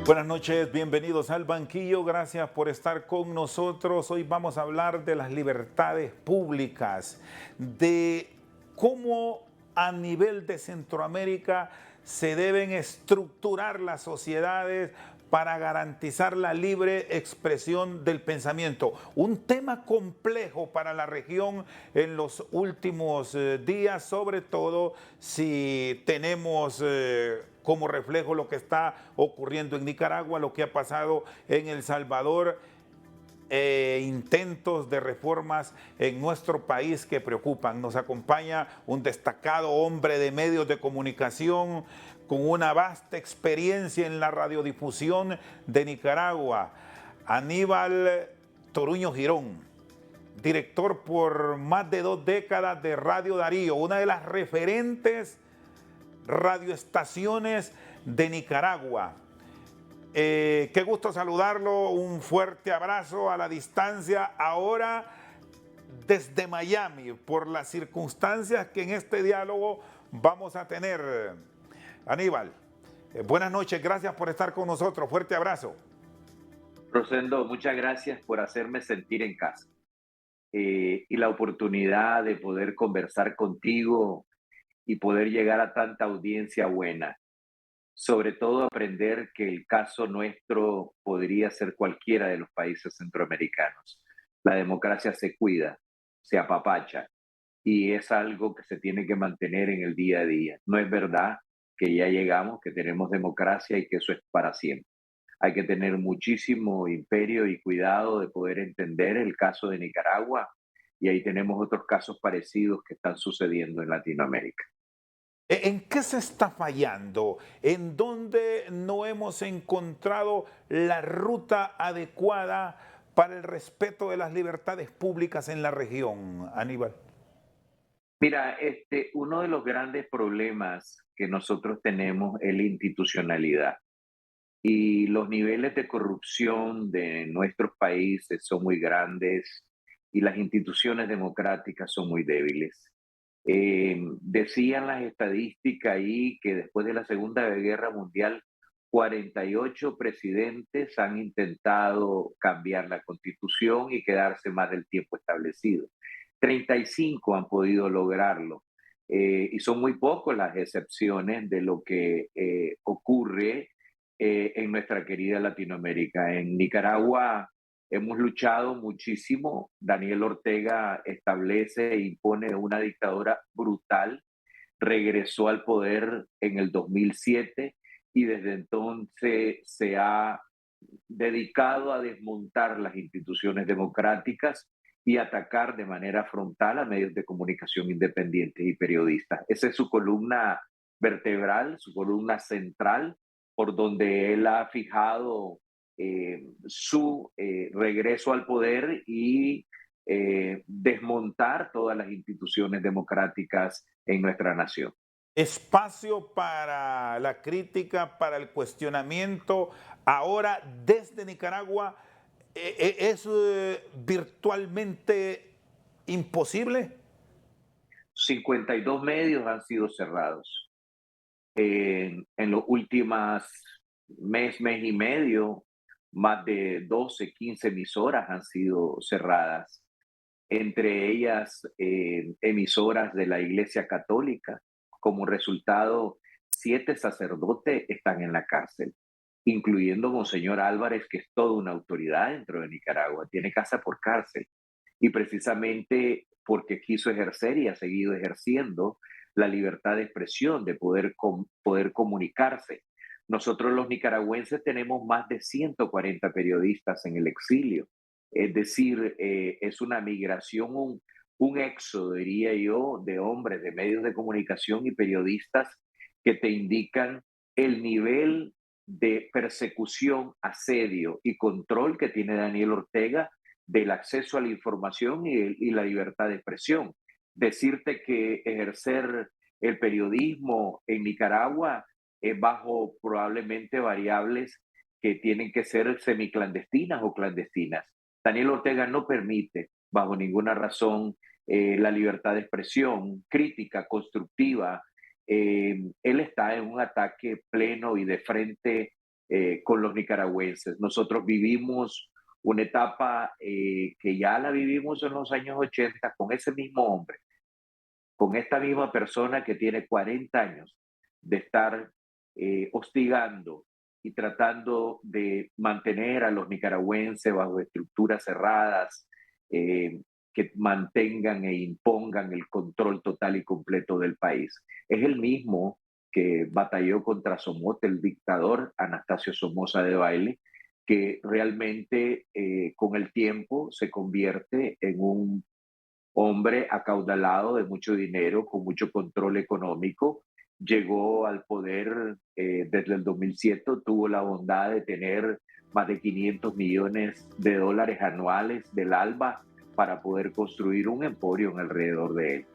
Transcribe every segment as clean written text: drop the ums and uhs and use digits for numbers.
Buenas noches, bienvenidos al banquillo, gracias por estar con nosotros. Hoy vamos a hablar de las libertades públicas, de cómo a nivel de Centroamérica se deben estructurar las sociedades para garantizar la libre expresión del pensamiento. Un tema complejo para la región en los últimos días, sobre todo si tenemos como reflejo lo que está ocurriendo en Nicaragua, lo que ha pasado en El Salvador, intentos de reformas en nuestro país que preocupan. Nos acompaña un destacado hombre de medios de comunicación con una vasta experiencia en la radiodifusión de Nicaragua, Aníbal Toruño Girón, director por más de 2 décadas de Radio Darío, una de las referentes radioestaciones de Nicaragua. Qué gusto saludarlo, un fuerte abrazo a la distancia, ahora desde Miami, por las circunstancias que en este diálogo vamos a tener. Aníbal, buenas noches, gracias por estar con nosotros, fuerte abrazo. Rosendo, muchas gracias por hacerme sentir en casa y la oportunidad de poder conversar contigo y poder llegar a tanta audiencia buena. Sobre todo aprender que el caso nuestro podría ser cualquiera de los países centroamericanos. La democracia se cuida, se apapacha y es algo que se tiene que mantener en el día a día. No es verdad que ya llegamos, que tenemos democracia y que eso es para siempre. Hay que tener muchísimo imperio y cuidado de poder entender el caso de Nicaragua y ahí tenemos otros casos parecidos que están sucediendo en Latinoamérica. ¿En qué se está fallando? ¿En dónde no hemos encontrado la ruta adecuada para el respeto de las libertades públicas en la región, Aníbal? Mira, uno de los grandes problemas que nosotros tenemos es la institucionalidad y los niveles de corrupción de nuestros países son muy grandes y las instituciones democráticas son muy débiles. Decían las estadísticas ahí que después de la Segunda Guerra Mundial, 48 presidentes han intentado cambiar la constitución y quedarse más del tiempo establecido. 35 han podido lograrlo. Y son muy pocos las excepciones de lo que ocurre en nuestra querida Latinoamérica. En Nicaragua hemos luchado muchísimo. Daniel Ortega establece e impone una dictadura brutal. Regresó al poder en el 2007 y desde entonces se ha dedicado a desmontar las instituciones democráticas y atacar de manera frontal a medios de comunicación independientes y periodistas. Esa es su columna vertebral, su columna central, por donde él ha fijado su regreso al poder y desmontar todas las instituciones democráticas en nuestra nación. Espacio para la crítica, para el cuestionamiento, ahora desde Nicaragua, ¿es virtualmente imposible? 52 medios han sido cerrados. En los últimos mes y medio, más de 12, 15 emisoras han sido cerradas, entre ellas emisoras de la Iglesia Católica. Como resultado, 7 sacerdotes están en la cárcel, incluyendo Monseñor Álvarez, que es toda una autoridad dentro de Nicaragua, tiene casa por cárcel. Y precisamente porque quiso ejercer y ha seguido ejerciendo la libertad de expresión, de poder comunicarse. Nosotros los nicaragüenses tenemos más de 140 periodistas en el exilio. Es decir, es una migración, un éxodo, diría yo, de hombres, de medios de comunicación y periodistas que te indican el nivel de persecución, asedio y control que tiene Daniel Ortega del acceso a la información y la libertad de expresión. Decirte que ejercer el periodismo en Nicaragua es bajo probablemente variables que tienen que ser semiclandestinas o clandestinas. Daniel Ortega no permite, bajo ninguna razón, la libertad de expresión, crítica, constructiva. Él está en un ataque pleno y de frente con los nicaragüenses. Nosotros vivimos una etapa que ya la vivimos en los años 80 con ese mismo hombre, con esta misma persona que tiene 40 años de estar hostigando y tratando de mantener a los nicaragüenses bajo estructuras cerradas, que mantengan e impongan el control total y completo del país. Es el mismo que batalló contra Somoza, el dictador Anastasio Somoza Debayle, que realmente con el tiempo se convierte en un hombre acaudalado de mucho dinero, con mucho control económico. Llegó al poder desde el 2007, tuvo la bondad de tener más de 500 millones de dólares anuales del ALBA para poder construir un emporio en alrededor de él.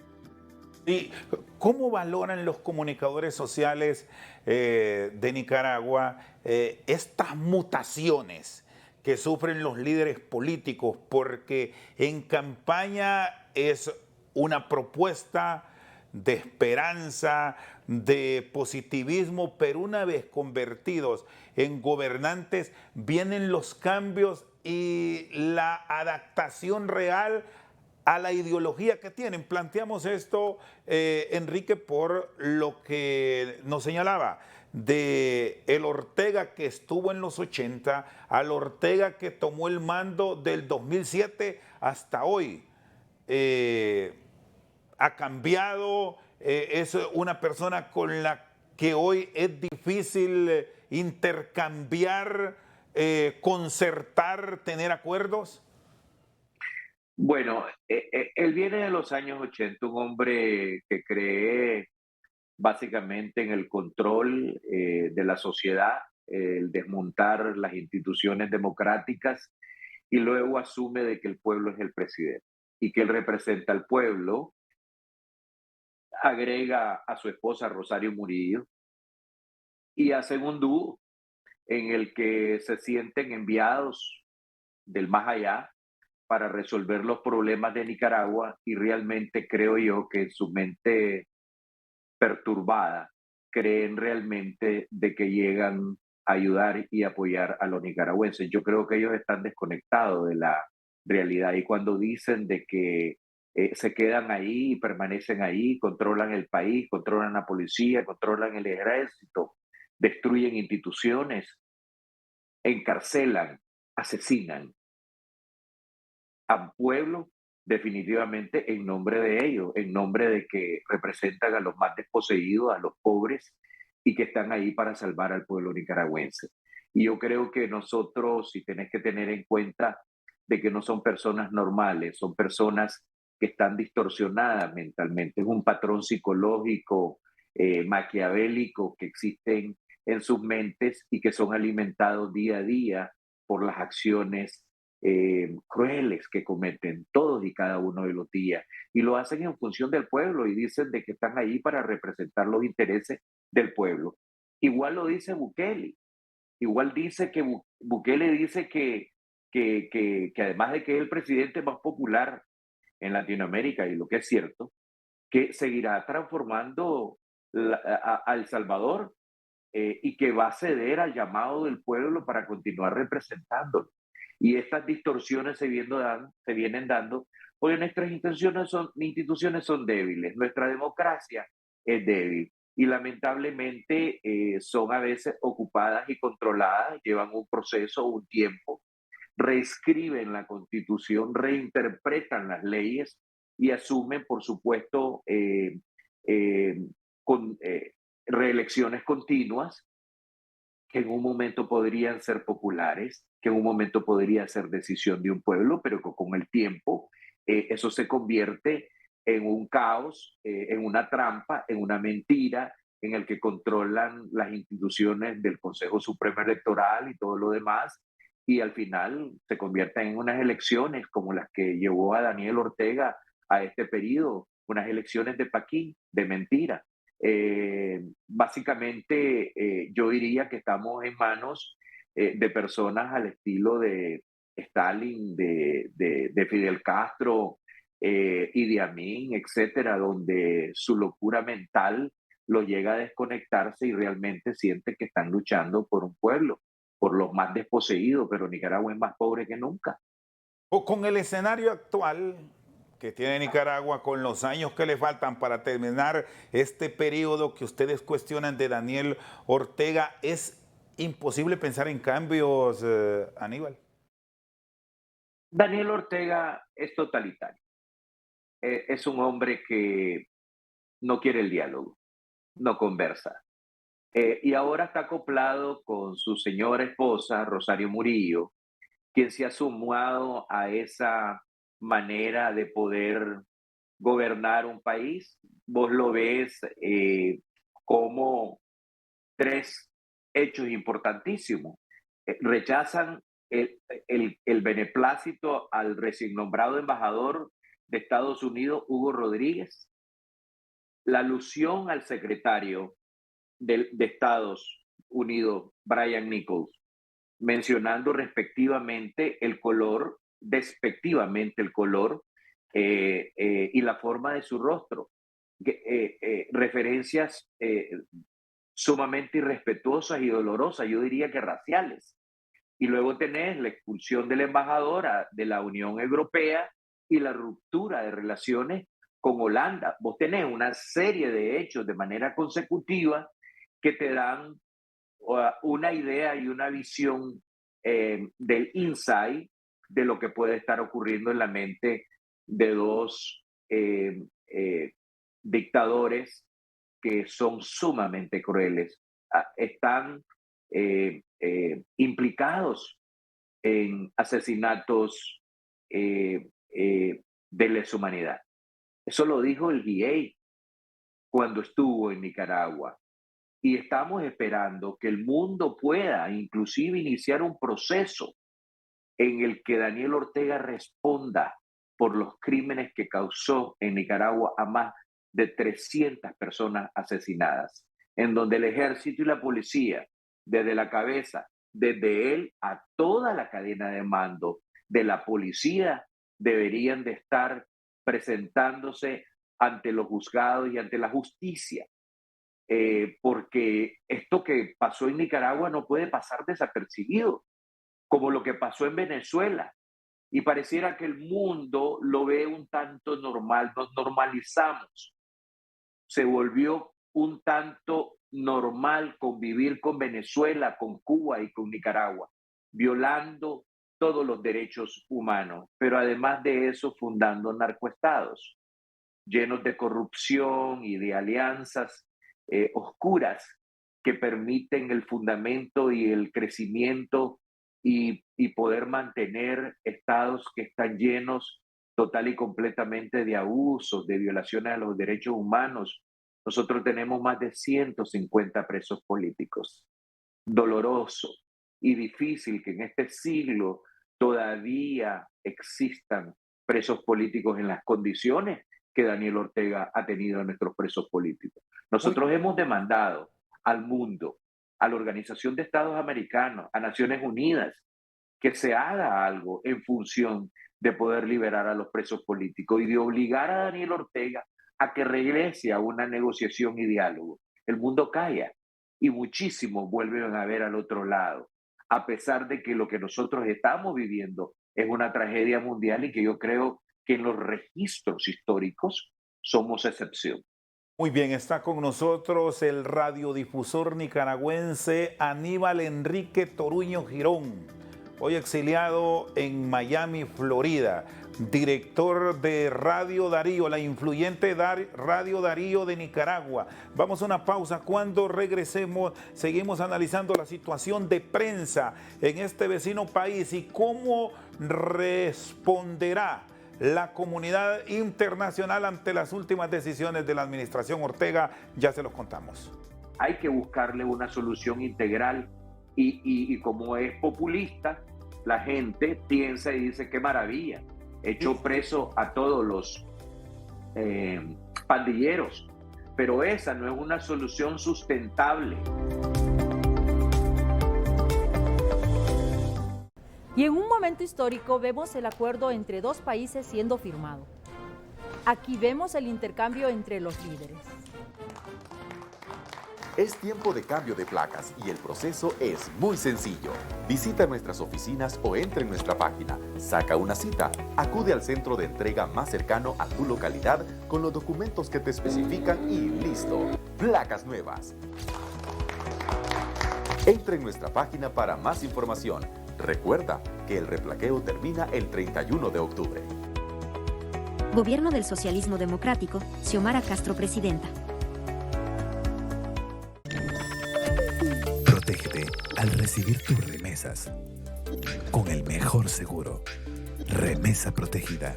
¿Y cómo valoran los comunicadores sociales de Nicaragua estas mutaciones que sufren los líderes políticos? Porque en campaña es una propuesta de esperanza, de positivismo, pero una vez convertidos en gobernantes vienen los cambios y la adaptación real a la ideología que tienen. Planteamos esto, Enrique, por lo que nos señalaba de el Ortega que estuvo en los 80 al Ortega que tomó el mando del 2007 hasta hoy. Eh, ha cambiado, es una persona con la que hoy es difícil intercambiar, concertar, tener acuerdos. Bueno, él viene de los años 80, un hombre que cree básicamente en el control de la sociedad, el desmontar las instituciones democráticas y luego asume de que el pueblo es el presidente y que él representa al pueblo. Agrega a su esposa Rosario Murillo y hacen un dúo en el que se sienten enviados del más allá para resolver los problemas de Nicaragua y realmente creo yo que en su mente perturbada creen realmente de que llegan a ayudar y apoyar a los nicaragüenses. Yo creo que ellos están desconectados de la realidad y cuando dicen de que se quedan ahí, permanecen ahí, controlan el país, controlan la policía, controlan el ejército, destruyen instituciones, encarcelan, asesinan al pueblo, definitivamente en nombre de ellos, en nombre de que representan a los más desposeídos, a los pobres, y que están ahí para salvar al pueblo nicaragüense. Y yo creo que nosotros, si tenés que tener en cuenta de que no son personas normales, son personas que están distorsionadas mentalmente, es un patrón psicológico maquiavélico que existen en sus mentes y que son alimentados día a día por las acciones crueles que cometen todos y cada uno de los días. Y lo hacen en función del pueblo y dicen de que están ahí para representar los intereses del pueblo. Igual lo dice Bukele. Igual dice que Bukele dice que además de que es el presidente más popular en Latinoamérica, y lo que es cierto, que seguirá transformando a El Salvador y que va a ceder al llamado del pueblo para continuar representándolo. Y estas distorsiones se vienen dando porque nuestras instituciones son débiles, nuestra democracia es débil y lamentablemente son a veces ocupadas y controladas, llevan un proceso, un tiempo, reescriben la constitución, reinterpretan las leyes y asumen, por supuesto, eh, con reelecciones continuas que en un momento podrían ser populares, que en un momento podría ser decisión de un pueblo, pero que con el tiempo eso se convierte en un caos, en una trampa, en una mentira, en el que controlan las instituciones del Consejo Supremo Electoral y todo lo demás, y al final se convierten en unas elecciones como las que llevó a Daniel Ortega a este periodo, unas elecciones de Paquín, de mentira. Básicamente, yo diría que estamos en manos de personas al estilo de Stalin, de Fidel Castro, Idi Amin, etcétera, donde su locura mental lo llega a desconectarse y realmente siente que están luchando por un pueblo. los más desposeídos, pero Nicaragua es más pobre que nunca. O con el escenario actual que tiene Nicaragua, con los años que le faltan para terminar este periodo que ustedes cuestionan de Daniel Ortega, ¿es imposible pensar en cambios, Aníbal? Daniel Ortega es totalitario. Es un hombre que no quiere el diálogo, no conversa. Y ahora está acoplado con su señora esposa, Rosario Murillo, quien se ha sumado a esa manera de poder gobernar un país. Vos lo ves como tres hechos importantísimos. Rechazan el beneplácito al recién nombrado embajador de Estados Unidos, Hugo Rodríguez, la alusión al secretario de Estados Unidos, Brian Nichols, mencionando respectivamente el color, despectivamente el color y la forma de su rostro. Referencias sumamente irrespetuosas y dolorosas, yo diría que raciales. Y luego tenés la expulsión de la embajadora de la Unión Europea y la ruptura de relaciones con Holanda. Vos tenés una serie de hechos de manera consecutiva que te dan una idea y una visión del insight de lo que puede estar ocurriendo en la mente de dos dictadores que son sumamente crueles. Están implicados en asesinatos de lesa humanidad. Eso lo dijo el GIEI cuando estuvo en Nicaragua. Y estamos esperando que el mundo pueda inclusive iniciar un proceso en el que Daniel Ortega responda por los crímenes que causó en Nicaragua a más de 300 personas asesinadas, en donde el ejército y la policía, desde la cabeza, desde él a toda la cadena de mando de la policía, deberían de estar presentándose ante los juzgados y ante la justicia. Porque esto que pasó en Nicaragua no puede pasar desapercibido, como lo que pasó en Venezuela. Y pareciera que el mundo lo ve un tanto normal, nos normalizamos. Se volvió un tanto normal convivir con Venezuela, con Cuba y con Nicaragua, violando todos los derechos humanos, pero además de eso fundando narcoestados llenos de corrupción y de alianzas oscuras que permiten el fundamento y el crecimiento y poder mantener estados que están llenos total y completamente de abusos, de violaciones a los derechos humanos. Nosotros tenemos más de 150 presos políticos. Doloroso y difícil que en este siglo todavía existan presos políticos en las condiciones que Daniel Ortega ha tenido a nuestros presos políticos. Nosotros hemos demandado al mundo, a la Organización de Estados Americanos, a Naciones Unidas, que se haga algo en función de poder liberar a los presos políticos y de obligar a Daniel Ortega a que regrese a una negociación y diálogo. El mundo calla y muchísimos vuelven a ver al otro lado, a pesar de que lo que nosotros estamos viviendo es una tragedia mundial y que yo creo que en los registros históricos somos excepción. Muy bien, está con nosotros el radiodifusor nicaragüense Aníbal Enrique Toruño Girón, hoy exiliado en Miami, Florida, director de Radio Darío, la influyente Radio Darío de Nicaragua. Vamos a una pausa. Cuando regresemos, seguimos analizando la situación de prensa en este vecino país y cómo responderá la comunidad internacional ante las últimas decisiones de la administración Ortega. Ya se los contamos. Hay que buscarle una solución integral y como es populista, la gente piensa y dice qué maravilla, echó preso a todos los pandilleros, pero esa no es una solución sustentable. Y en un momento histórico vemos el acuerdo entre dos países siendo firmado. Aquí vemos el intercambio entre los líderes. Es tiempo de cambio de placas y el proceso es muy sencillo. Visita nuestras oficinas o entra en nuestra página, saca una cita, acude al centro de entrega más cercano a tu localidad con los documentos que te especifican y listo. Placas nuevas. Entra en nuestra página para más información. Recuerda que el replaqueo termina el 31 de octubre. Gobierno del Socialismo Democrático, Xiomara Castro, presidenta. Protégete al recibir tus remesas con el mejor seguro. Remesa Protegida.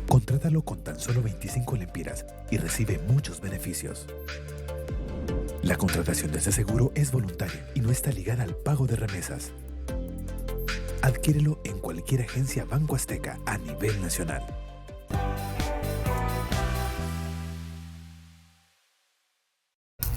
Contrátalo con tan solo 25 lempiras y recibe muchos beneficios. La contratación de este seguro es voluntaria y no está ligada al pago de remesas. Adquiérelo en cualquier agencia Banco Azteca a nivel nacional.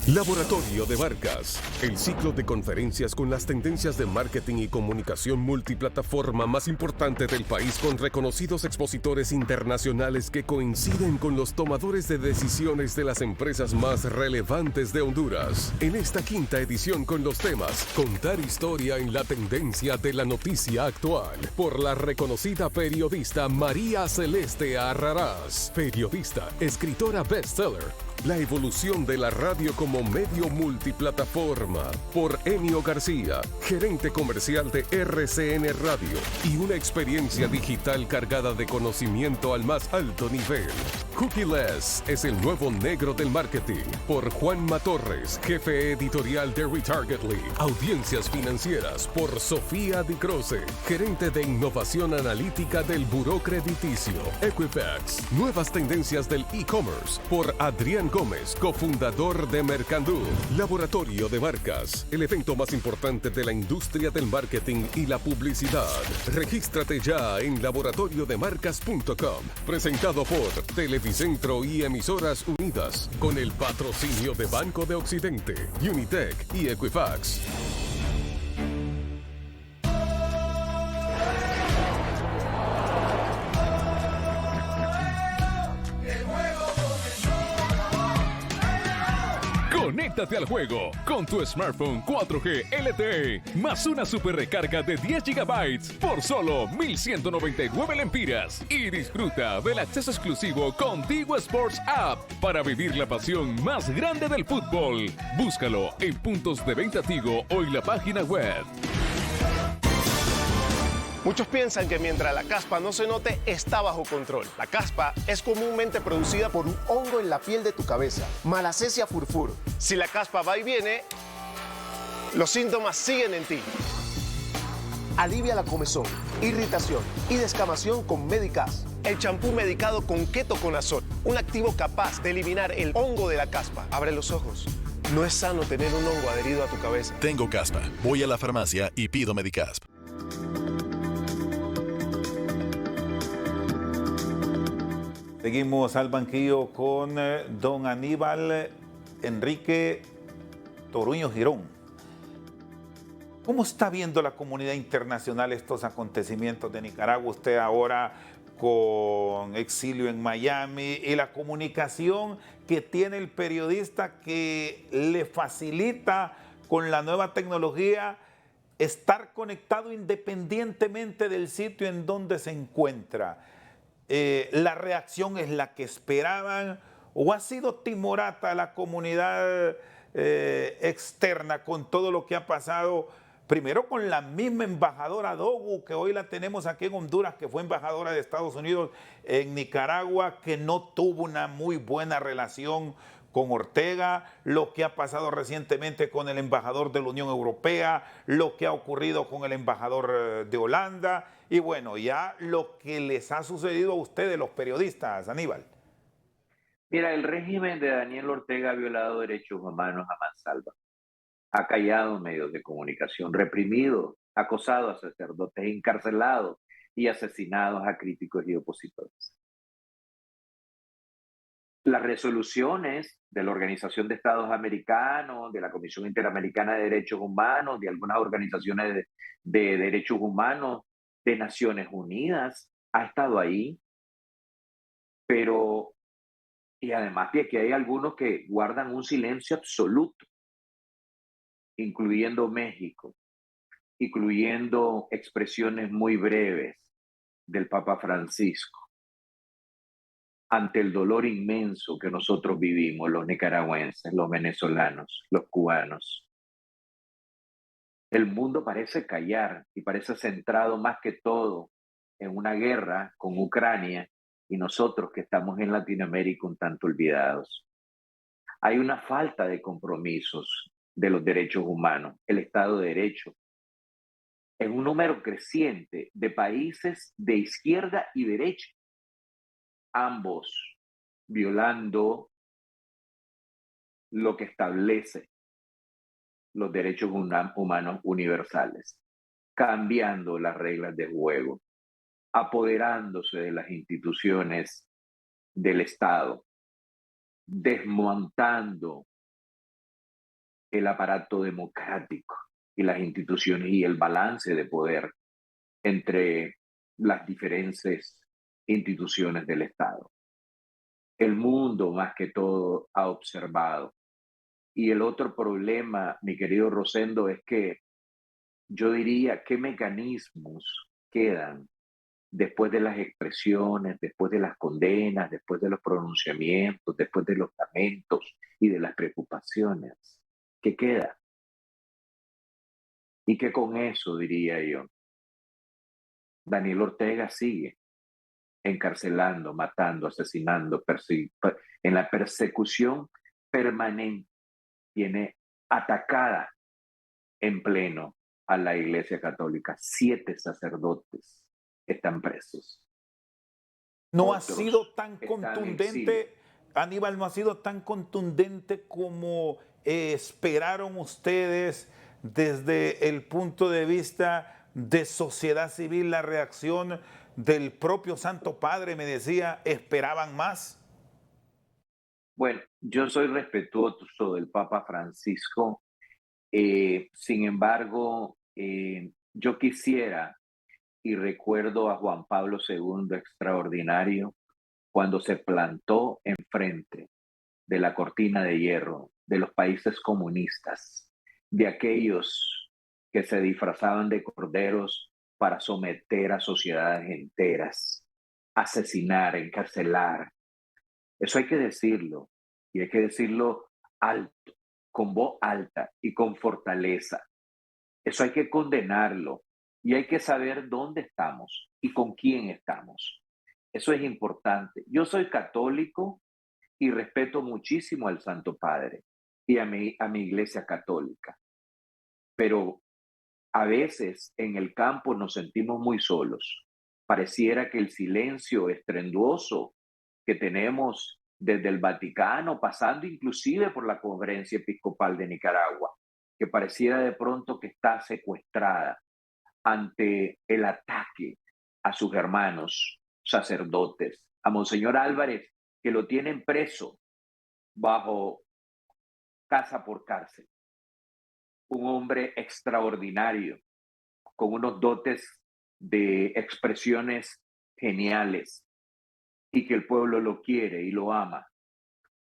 Laboratorio de Marcas, el ciclo de conferencias con las tendencias de marketing y comunicación multiplataforma más importante del país, con reconocidos expositores internacionales que coinciden con los tomadores de decisiones de las empresas más relevantes de Honduras. En esta quinta edición con los temas Contar historia en la tendencia de la noticia actual, por la reconocida periodista María Celeste Arrarás, periodista, escritora bestseller. La evolución de la radio como medio multiplataforma, por Enio García, gerente comercial de RCN Radio, y una experiencia digital cargada de conocimiento al más alto nivel. Cookieless es el nuevo negro del marketing, por Juanma Torres, jefe editorial de Retargetly. Audiencias financieras, por Sofía Di Croce, gerente de innovación analítica del Buró Crediticio. Equifax, nuevas tendencias del e-commerce, por Adrián Gómez, cofundador de Mercandú. Laboratorio de Marcas, el evento más importante de la industria del marketing y la publicidad. Regístrate ya en laboratoriodemarcas.com. Presentado por Televicentro y Emisoras Unidas, con el patrocinio de Banco de Occidente, Unitec y Equifax. Conéctate al juego con tu smartphone 4G LTE más una super recarga de 10 GB por solo 1.199 lempiras y disfruta del acceso exclusivo con Tigo Sports App para vivir la pasión más grande del fútbol. Búscalo en puntos de venta Tigo o en la página web. Muchos piensan que mientras la caspa no se note, está bajo control. La caspa es comúnmente producida por un hongo en la piel de tu cabeza, Malassezia furfur. Si la caspa va y viene, los síntomas siguen en ti. Alivia la comezón, irritación y descamación con Medicas, el champú medicado con ketoconazol, un activo capaz de eliminar el hongo de la caspa. Abre los ojos. No es sano tener un hongo adherido a tu cabeza. Tengo caspa. Voy a la farmacia y pido Medicasp. Seguimos al banquillo con don Aníbal Enrique Toruño Girón. ¿Cómo está viendo la comunidad internacional estos acontecimientos de Nicaragua? Usted ahora con exilio en Miami y la comunicación que tiene el periodista que le facilita con la nueva tecnología estar conectado independientemente del sitio en donde se encuentra. ¿La reacción es la que esperaban o ha sido timorata la comunidad externa con todo lo que ha pasado? Primero con la misma embajadora Dogu, que hoy la tenemos aquí en Honduras, que fue embajadora de Estados Unidos en Nicaragua, que no tuvo una muy buena relación con Ortega, lo que ha pasado recientemente con el embajador de la Unión Europea, lo que ha ocurrido con el embajador de Holanda y bueno, ya lo que les ha sucedido a ustedes, los periodistas, Aníbal. Mira, el régimen de Daniel Ortega ha violado derechos humanos a mansalva. Ha callado medios de comunicación, reprimido, acosado a sacerdotes, encarcelado y asesinado a críticos y opositores. Las resoluciones de la Organización de Estados Americanos, de la Comisión Interamericana de Derechos Humanos, de algunas organizaciones de derechos humanos, de Naciones Unidas, ha estado ahí, pero Y además de que hay algunos que guardan un silencio absoluto, incluyendo México, incluyendo expresiones muy breves del Papa Francisco, ante el dolor inmenso que nosotros vivimos, los nicaragüenses, los venezolanos, los cubanos. El mundo parece callar y parece centrado más que todo en una guerra con Ucrania y nosotros que estamos en Latinoamérica un tanto olvidados. Hay una falta de compromisos de los derechos humanos, el Estado de Derecho, en un número creciente de países de izquierda y derecha, ambos violando lo que establece los derechos humanos universales, cambiando las reglas de juego, apoderándose de las instituciones del Estado, desmontando el aparato democrático y las instituciones y el balance de poder entre las diferentes instituciones del Estado. El mundo, más que todo, ha observado. Y el otro problema, mi querido Rosendo, es que yo diría, ¿qué mecanismos quedan después de las expresiones, después de las condenas, después de los pronunciamientos, después de los lamentos y de las preocupaciones? ¿Qué queda? Y que con eso, diría yo, Daniel Ortega sigue encarcelando, matando, asesinando, en la persecución permanente, tiene atacada en pleno a la Iglesia Católica. 7 sacerdotes están presos. No Otros ha sido tan están en contundente, exilio. Aníbal, no ha sido tan contundente como esperaron ustedes desde el punto de vista de sociedad civil, la reacción del propio Santo Padre, me decía, ¿esperaban más? Bueno, yo soy respetuoso del Papa Francisco. Sin embargo, yo quisiera y recuerdo a Juan Pablo II extraordinario cuando se plantó enfrente de la cortina de hierro de los países comunistas, de aquellos que se disfrazaban de corderos para someter a sociedades enteras, asesinar, encarcelar. Eso hay que decirlo, y hay que decirlo alto, con voz alta y con fortaleza. Eso hay que condenarlo y hay que saber dónde estamos y con quién estamos. Eso es importante. Yo soy católico y respeto muchísimo al Santo Padre y a mi iglesia católica, pero a veces en el campo nos sentimos muy solos. Pareciera que el silencio estruendoso que tenemos desde el Vaticano, pasando inclusive por la Conferencia Episcopal de Nicaragua, que pareciera de pronto que está secuestrada ante el ataque a sus hermanos sacerdotes, a Monseñor Álvarez, que lo tienen preso bajo casa por cárcel. Un hombre extraordinario, con unos dotes de expresiones geniales y que el pueblo lo quiere y lo ama.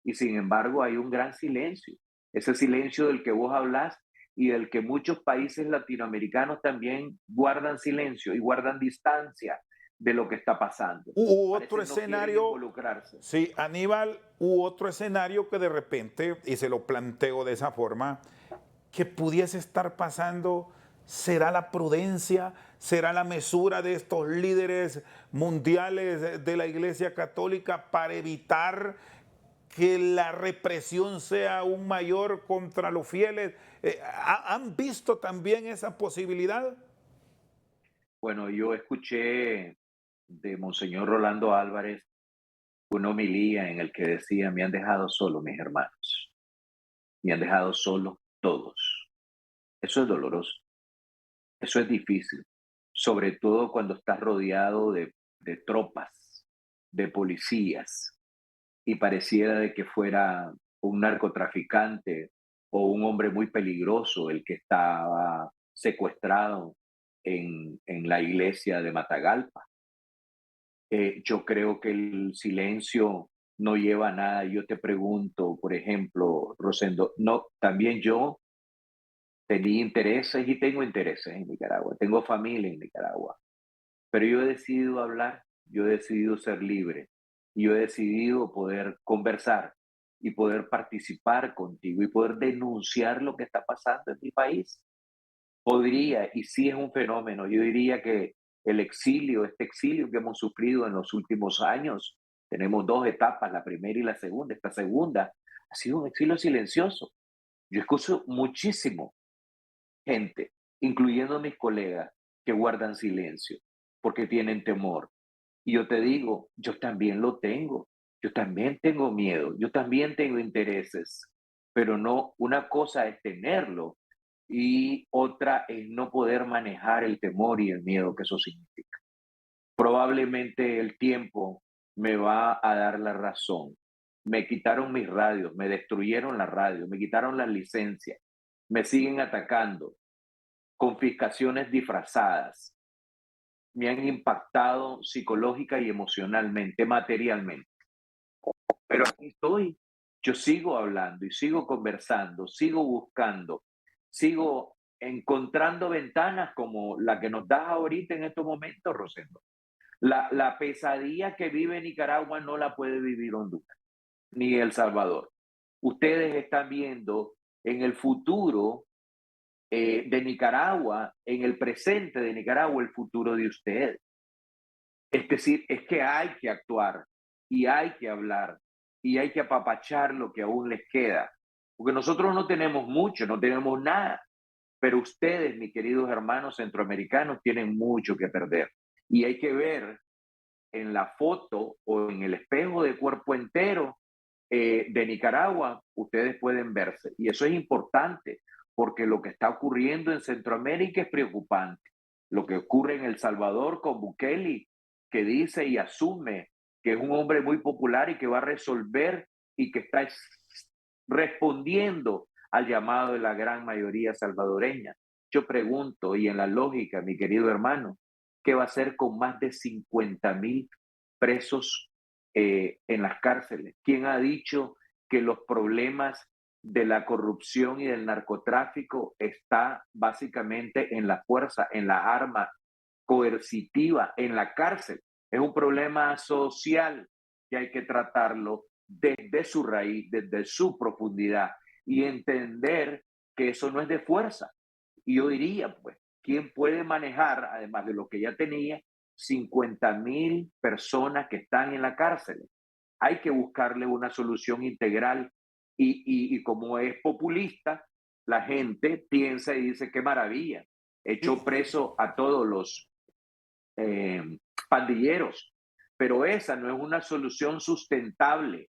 Y sin embargo hay un gran silencio, ese silencio del que vos hablás y del que muchos países latinoamericanos también guardan silencio y guardan distancia de lo que está pasando. Hubo otro Parecen no quieren escenario, involucrarse. sí, Aníbal, hubo otro escenario que de repente, y se lo planteo de esa forma, que pudiese estar pasando. ¿Será la prudencia? ¿Será la mesura de estos líderes mundiales de la Iglesia Católica para evitar que la represión sea aún mayor contra los fieles? ¿Han visto también esa posibilidad? Bueno, yo escuché de Monseñor Rolando Álvarez una homilía en el que decía: me han dejado solo mis hermanos, me han dejado solo todos. Eso es doloroso, eso es difícil, sobre todo cuando estás rodeado de tropas, de policías, y pareciera de que fuera un narcotraficante o un hombre muy peligroso el que estaba secuestrado en la iglesia de Matagalpa. Yo creo que el silencio no lleva a nada. Yo te pregunto, por ejemplo, Rosendo, no, también yo tenía intereses y tengo intereses en Nicaragua, tengo familia en Nicaragua, pero yo he decidido hablar, yo he decidido ser libre, y yo he decidido poder conversar y poder participar contigo y poder denunciar lo que está pasando en mi país. Podría, y sí es un fenómeno, yo diría que el exilio, este exilio que hemos sufrido en los últimos años, tenemos dos etapas, la primera y la segunda. Esta segunda ha sido un exilio silencioso. Yo escucho muchísimo gente, incluyendo mis colegas, que guardan silencio porque tienen temor. Y yo te digo, yo también lo tengo. Yo también tengo miedo, yo también tengo intereses, pero no, una cosa es tenerlo y otra es no poder manejar el temor y el miedo que eso significa. Probablemente el tiempo me va a dar la razón. Me quitaron mis radios, me destruyeron la radio, me quitaron las licencias, me siguen atacando, confiscaciones disfrazadas, me han impactado psicológica y emocionalmente, materialmente. Pero aquí estoy, yo sigo hablando y sigo conversando, sigo buscando, sigo encontrando ventanas como la que nos das ahorita en estos momentos, Rosendo. La pesadilla que vive Nicaragua no la puede vivir Honduras ni El Salvador. Ustedes están viendo en el futuro de Nicaragua, en el presente de Nicaragua, el futuro de ustedes. Es decir, es que hay que actuar y hay que hablar y hay que apapachar lo que aún les queda. Porque nosotros no tenemos mucho, no tenemos nada, pero ustedes, mis queridos hermanos centroamericanos, tienen mucho que perder. Y hay que ver en la foto o en el espejo de cuerpo entero de Nicaragua, ustedes pueden verse. Y eso es importante, porque lo que está ocurriendo en Centroamérica es preocupante. Lo que ocurre en El Salvador con Bukele, que dice y asume que es un hombre muy popular y que va a resolver y que está respondiendo al llamado de la gran mayoría salvadoreña. Yo pregunto, y en la lógica, mi querido hermano, ¿qué va a hacer con más de 50,000 presos en las cárceles? ¿Quién ha dicho que los problemas de la corrupción y del narcotráfico está básicamente en la fuerza, en la arma coercitiva, en la cárcel? Es un problema social que hay que tratarlo desde su raíz, desde su profundidad y entender que eso no es de fuerza. Y yo diría, pues, ¿quién puede manejar, además de lo que ya tenía, 50,000 personas que están en la cárcel? Hay que buscarle una solución integral y como es populista, la gente piensa y dice, qué maravilla, echó preso a todos los pandilleros, pero esa no es una solución sustentable,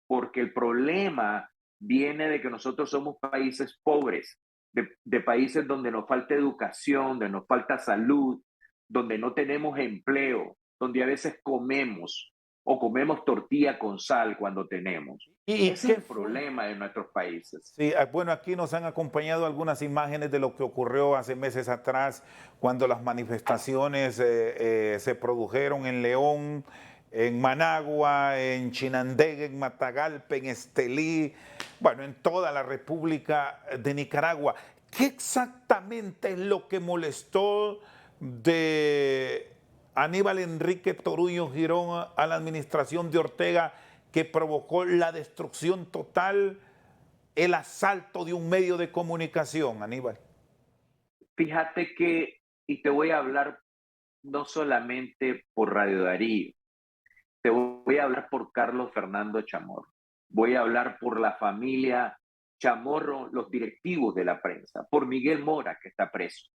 porque el problema viene de que nosotros somos países pobres, de países donde nos falta educación, donde nos falta salud, donde no tenemos empleo, donde a veces comemos o comemos tortilla con sal cuando tenemos. ¿Y Ese es el problema de nuestros países. Sí, bueno, aquí nos han acompañado algunas imágenes de lo que ocurrió hace meses atrás, cuando las manifestaciones se produjeron en León, en Managua, en Chinandega, en Matagalpa, en Estelí, bueno, en toda la República de Nicaragua. ¿Qué exactamente es lo que molestó de Aníbal Enrique Toruño Girón a la administración de Ortega, que provocó la destrucción total, el asalto de un medio de comunicación, Aníbal? Fíjate que, y te voy a hablar no solamente por Radio Darío, te voy a hablar por Carlos Fernando Chamorro, voy a hablar por la familia Chamorro, los directivos de la prensa, por Miguel Mora, que está preso,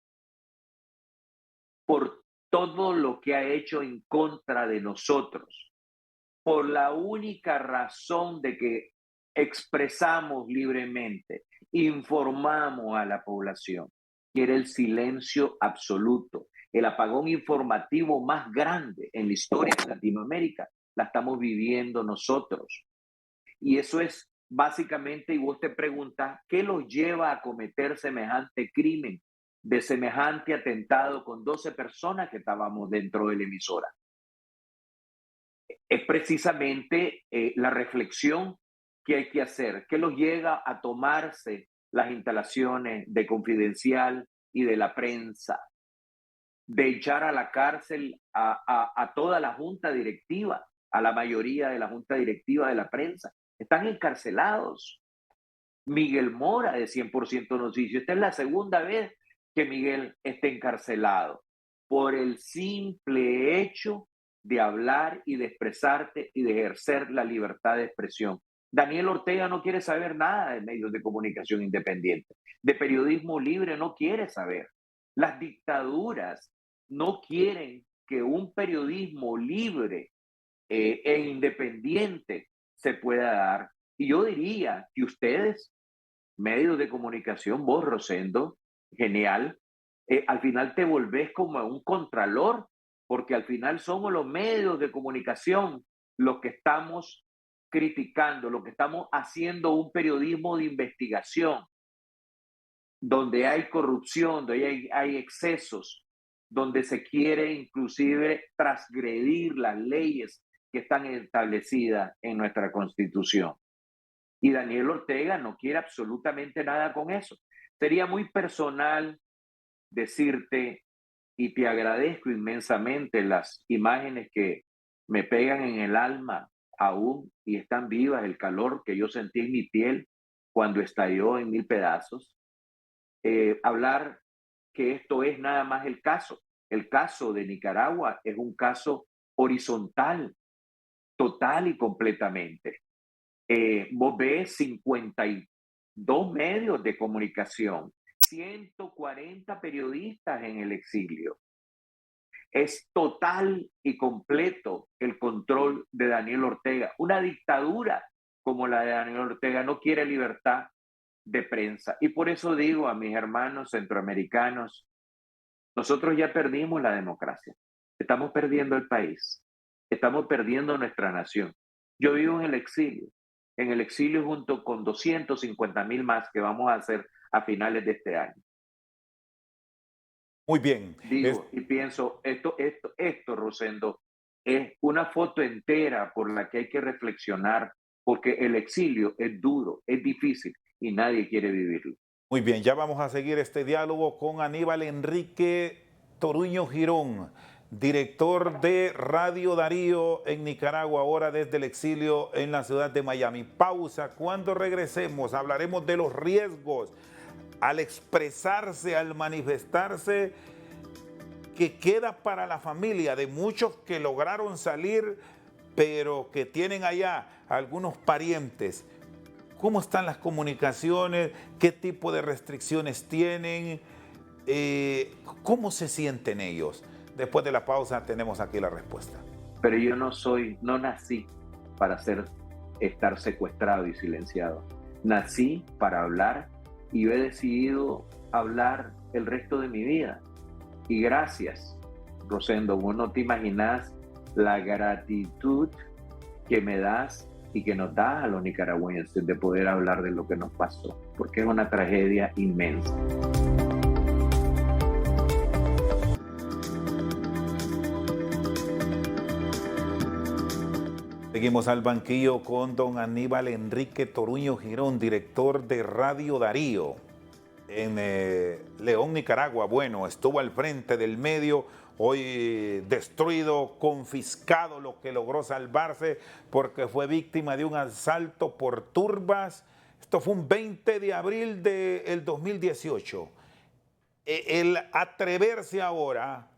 por todo lo que ha hecho en contra de nosotros, por la única razón de que expresamos libremente, informamos a la población, que era el silencio absoluto, el apagón informativo más grande en la historia de Latinoamérica, la estamos viviendo nosotros. Y eso es básicamente, y vos te preguntas, ¿qué los lleva a cometer semejante crimen, de semejante atentado con 12 personas que estábamos dentro de la emisora? es precisamente la reflexión que hay que hacer, que los llega a tomarse las instalaciones de Confidencial y de la prensa, de echar a la cárcel a toda la junta directiva, a la mayoría de la junta directiva de la prensa. Están encarcelados. Miguel Mora de 100% Noticias. Esta es la segunda vez que Miguel está encarcelado por el simple hecho de hablar y de expresarte y de ejercer la libertad de expresión. Daniel Ortega no quiere saber nada de medios de comunicación independientes, de periodismo libre no quiere saber. Las dictaduras no quieren que un periodismo libre e independiente se pueda dar. Y yo diría que ustedes, medios de comunicación, vos, Rosendo, genial, al final te volvés como un contralor, porque al final somos los medios de comunicación los que estamos criticando, lo que estamos haciendo un periodismo de investigación, donde hay corrupción, donde hay excesos, donde se quiere inclusive transgredir las leyes que están establecidas en nuestra Constitución. Y Daniel Ortega no quiere absolutamente nada con eso. Sería muy personal decirte, y te agradezco inmensamente las imágenes que me pegan en el alma aún y están vivas, el calor que yo sentí en mi piel cuando estalló en 1000 pedazos. Hablar que esto es nada más el caso. El caso de Nicaragua es un caso horizontal, total y completamente. Vos ves 52 medios de comunicación, 140 periodistas en el exilio. Es total y completo el control de Daniel Ortega. Una dictadura como la de Daniel Ortega no quiere libertad de prensa. Y por eso digo a mis hermanos centroamericanos, nosotros ya perdimos la democracia. Estamos perdiendo el país. Estamos perdiendo nuestra nación. Yo vivo en el exilio junto con 250,000 más que vamos a hacer a finales de este año. Muy bien. Digo y pienso, esto, Rosendo, es una foto entera por la que hay que reflexionar, porque el exilio es duro, es difícil y nadie quiere vivirlo. Muy bien, ya vamos a seguir este diálogo con Aníbal Enrique Toruño Girón, director de Radio Darío en Nicaragua, ahora desde el exilio en la ciudad de Miami. Pausa, cuando regresemos hablaremos de los riesgos al expresarse, al manifestarse, que queda para la familia de muchos que lograron salir, pero que tienen allá algunos parientes. ¿Cómo están las comunicaciones? ¿Qué tipo de restricciones tienen? ¿Cómo se sienten ellos? Después de la pausa tenemos aquí la respuesta. Pero yo no nací para estar secuestrado y silenciado. Nací para hablar y yo he decidido hablar el resto de mi vida. Y gracias, Rosendo, vos no te imaginas la gratitud que me das y que nos das a los nicaragüenses de poder hablar de lo que nos pasó, porque es una tragedia inmensa. Seguimos al banquillo con don Aníbal Enrique Toruño Girón, director de Radio Darío en León, Nicaragua. Bueno, estuvo al frente del medio, hoy destruido, confiscado lo que logró salvarse porque fue víctima de un asalto por turbas. Esto fue un 20 de abril del 2018. El atreverse ahora,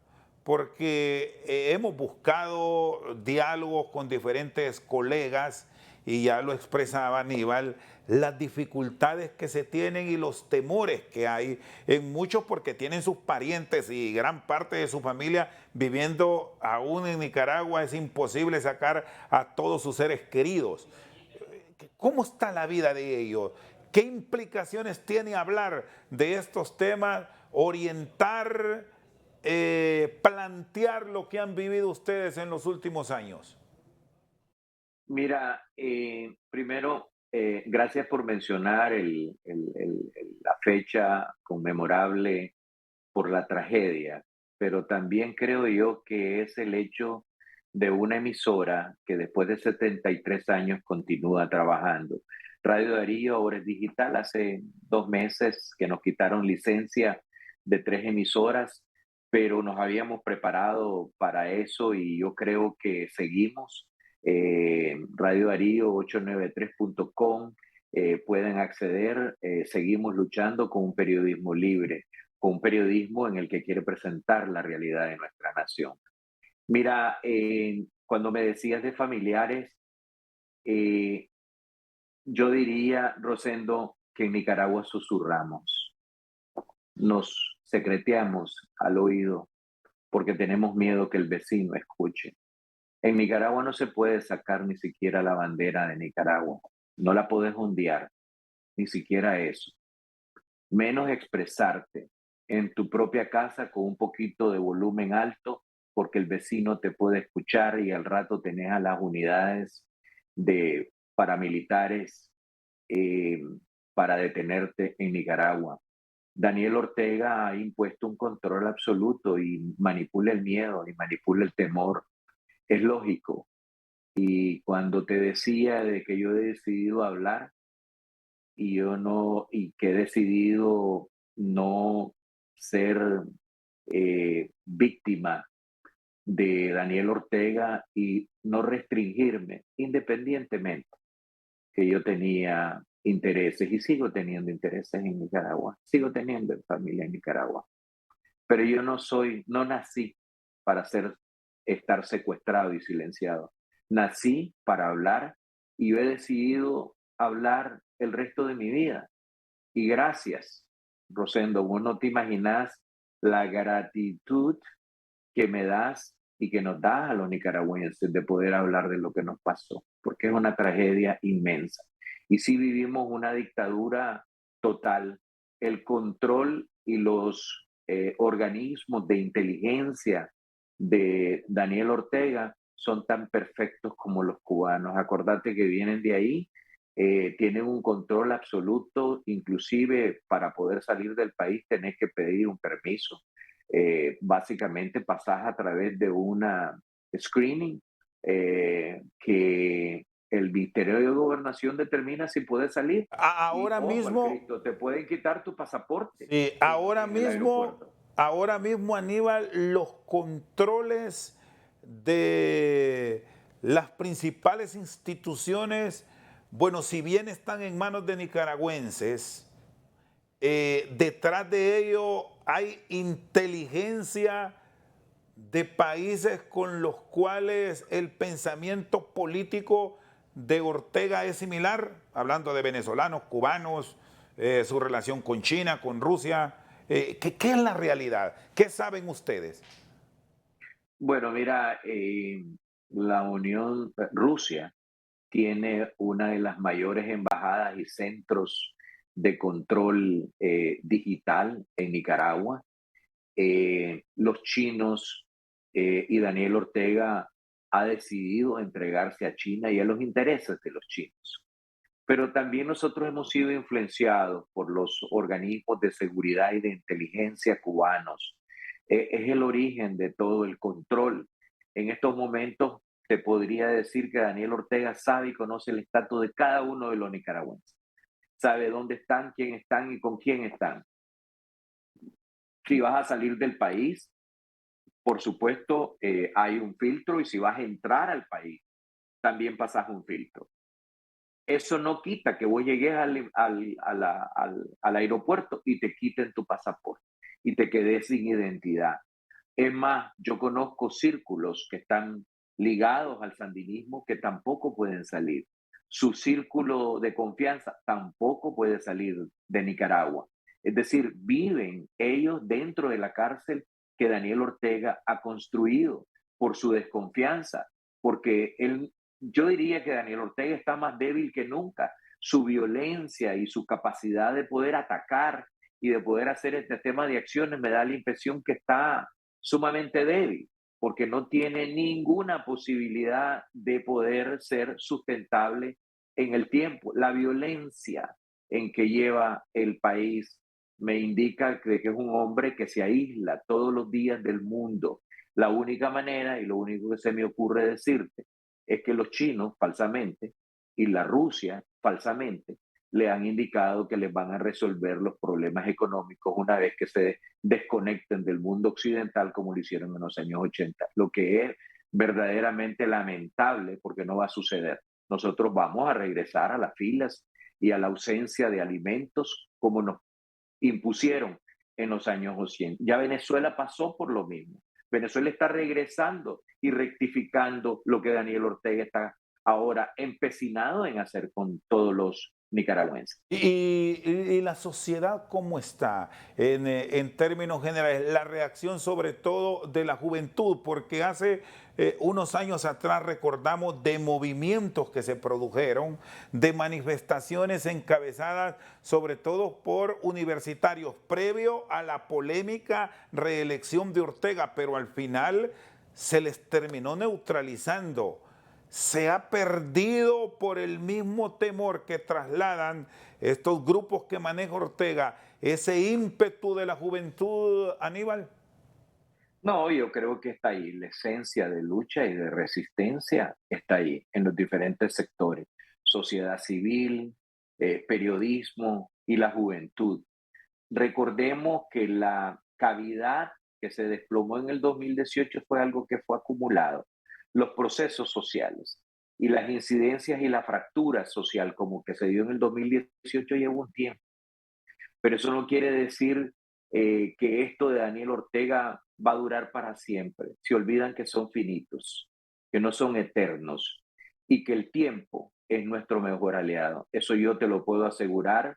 porque hemos buscado diálogos con diferentes colegas y ya lo expresaba Aníbal, las dificultades que se tienen y los temores que hay en muchos porque tienen sus parientes y gran parte de su familia viviendo aún en Nicaragua. Es imposible sacar a todos sus seres queridos. ¿Cómo está la vida de ellos? ¿Qué implicaciones tiene hablar de estos temas? Orientar, plantear lo que han vivido ustedes en los últimos años. Mira, primero, gracias por mencionar la fecha conmemorable por la tragedia, pero también creo yo que es el hecho de una emisora que después de 73 años continúa trabajando. Radio Darío ahora es digital. Hace 2 meses que nos quitaron licencia de 3 emisoras, pero nos habíamos preparado para eso y yo creo que seguimos. Radio Darío 893.com, pueden acceder. Seguimos luchando con un periodismo libre, con un periodismo en el que quiere presentar la realidad de nuestra nación. Mira, cuando me decías de familiares, yo diría, Rosendo, que en Nicaragua susurramos, nos secreteamos al oído porque tenemos miedo que el vecino escuche. En Nicaragua no se puede sacar ni siquiera la bandera de Nicaragua, no la puedes ondear, ni siquiera eso. Menos expresarte en tu propia casa con un poquito de volumen alto, porque el vecino te puede escuchar y al rato tenés a las unidades de paramilitares para detenerte en Nicaragua. Daniel Ortega ha impuesto un control absoluto y manipula el miedo y manipula el temor. Es lógico. Y cuando te decía de que yo he decidido hablar y que he decidido no ser víctima de Daniel Ortega y no restringirme, independientemente que yo tenía intereses y sigo teniendo intereses en Nicaragua, sigo teniendo familia en Nicaragua, pero yo no nací para estar secuestrado y silenciado. Nací para hablar y yo he decidido hablar el resto de mi vida. Y gracias, Rosendo, vos no te imaginás la gratitud que me das y que nos das a los nicaragüenses de poder hablar de lo que nos pasó, porque es una tragedia inmensa. Y si vivimos una dictadura total, el control y los organismos de inteligencia de Daniel Ortega son tan perfectos como los cubanos. Acordate que vienen de ahí, tienen un control absoluto, inclusive para poder salir del país tenés que pedir un permiso. Básicamente pasás a través de una screening que el Ministerio de Gobernación determina si puedes salir. Ahora mismo, Cristo, te pueden quitar tu pasaporte. Sí, ahora mismo, Aníbal, los controles de las principales instituciones, bueno, si bien están en manos de nicaragüenses, detrás de ello hay inteligencia de países con los cuales el pensamiento político de Ortega es similar, hablando de venezolanos, cubanos, su relación con China, con Rusia. ¿Qué es la realidad? ¿Qué saben ustedes? Bueno, mira, Rusia tiene una de las mayores embajadas y centros de control digital en Nicaragua. Los chinos y Daniel Ortega ha decidido entregarse a China y a los intereses de los chinos. Pero también nosotros hemos sido influenciados por los organismos de seguridad y de inteligencia cubanos. Es el origen de todo el control. En estos momentos te podría decir que Daniel Ortega sabe y conoce el estatus de cada uno de los nicaragüenses. Sabe dónde están, quién están y con quién están. Si vas a salir del país, por supuesto, hay un filtro y si vas a entrar al país, también pasas un filtro. Eso no quita que vos llegues al aeropuerto y te quiten tu pasaporte y te quedes sin identidad. Es más, yo conozco círculos que están ligados al sandinismo que tampoco pueden salir. Su círculo de confianza tampoco puede salir de Nicaragua. Es decir, viven ellos dentro de la cárcel que Daniel Ortega ha construido por su desconfianza, porque yo diría que Daniel Ortega está más débil que nunca. Su violencia y su capacidad de poder atacar y de poder hacer este tema de acciones me da la impresión que está sumamente débil, porque no tiene ninguna posibilidad de poder ser sustentable en el tiempo. La violencia en que lleva el país me indica que es un hombre que se aísla todos los días del mundo. La única manera, y lo único que se me ocurre decirte, es que los chinos, falsamente, y la Rusia, falsamente, le han indicado que les van a resolver los problemas económicos una vez que se desconecten del mundo occidental como lo hicieron en los años 80, lo que es verdaderamente lamentable porque no va a suceder. Nosotros vamos a regresar a las filas y a la ausencia de alimentos como nos impusieron en los años 80. Ya Venezuela pasó por lo mismo. Venezuela está regresando y rectificando lo que Daniel Ortega está ahora empecinado en hacer con todos los nicaragüenses. ¿Y la sociedad cómo está en términos generales? La reacción sobre todo de la juventud, porque hace unos años atrás recordamos de movimientos que se produjeron, de manifestaciones encabezadas sobre todo por universitarios, previo a la polémica reelección de Ortega, pero al final se les terminó neutralizando. Se ha perdido por el mismo temor que trasladan estos grupos que maneja Ortega, ese ímpetu de la juventud, Aníbal. No, yo creo que está ahí, la esencia de lucha y de resistencia está ahí, en los diferentes sectores, sociedad civil, periodismo y la juventud. Recordemos que la cavidad que se desplomó en el 2018 fue algo que fue acumulado. Los procesos sociales y las incidencias y la fractura social como que se dio en el 2018 llevó un tiempo. Pero eso no quiere decir que esto de Daniel Ortega va a durar para siempre. Se olvidan que son finitos, que no son eternos y que el tiempo es nuestro mejor aliado. Eso yo te lo puedo asegurar.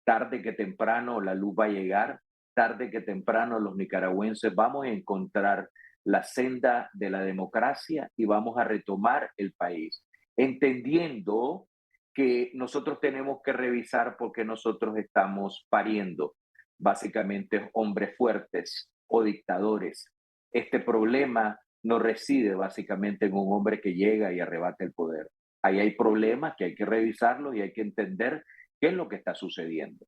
Tarde que temprano la luz va a llegar, tarde que temprano los nicaragüenses vamos a encontrar la senda de la democracia y vamos a retomar el país, entendiendo que nosotros tenemos que revisar porque nosotros estamos pariendo básicamente hombres fuertes o dictadores. Este problema no reside básicamente en un hombre que llega y arrebata el poder. Ahí hay problemas que hay que revisarlos y hay que entender qué es lo que está sucediendo.